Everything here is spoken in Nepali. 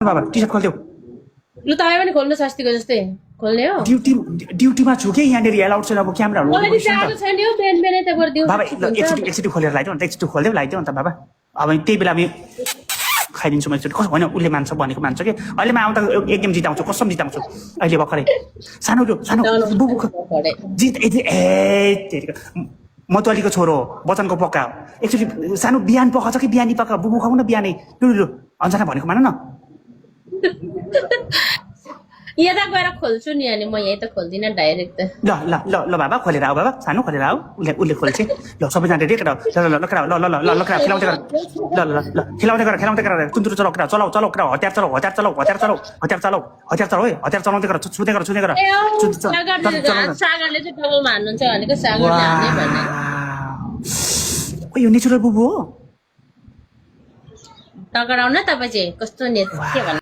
बाबा टी सर्ट खोलिदेऊ लु तपाईँ पनि खोल्नुहोस् अस्तिको जस्तै खोल्ने हो ड्युटीमा छु कि यहाँनिर एलाउड छैन अब क्यामेराहरू मलाई चाहिँ छैन नि बिहान बिहानै त गरिदिउँ बाबा एकचोटि खोलेर लगाइदेऊ अन्त एकचोटि खोलिदेऊ लगाइदेऊ अन्त बाबा अब त्यही बेला हामी खाइदिन्छु म एकचोटि कसो होइन उसले मान्छ भनेको मान्छ कि अहिले म आउँदा एक गेम जिताउँछु कसम जिताउँछु अहिले भर्खरै सानो बुबु जित मतवालीको छोरो बचनको पक्का एकचोटि सानो बिहान पकाउँछ कि बिहानी पक्का बुबु खाऊ न बिहानै लु अन्जना भनेको मान न यता गएर खोल्छु नि अनि म यही त खोल्दिनँ डाइरेक्ट त ल बाबा खोलेर आऊ बाबा सानो खोलेर आऊ उसले खोल्छ ल सबैजना रेडी केटा ल खेलाउँदै गर तुन्तुरु चलाउ केटा हतियार चलाउ हतियार चलाउँदै गर छुँदै गर सागरले चाहिँ डबल मान्नुहुन्छ भनेको सागरले हाल्ने भन्ने यो नेचुरल बुबु हो टकराउन तपाईँ चाहिँ कस्तो के भन्नु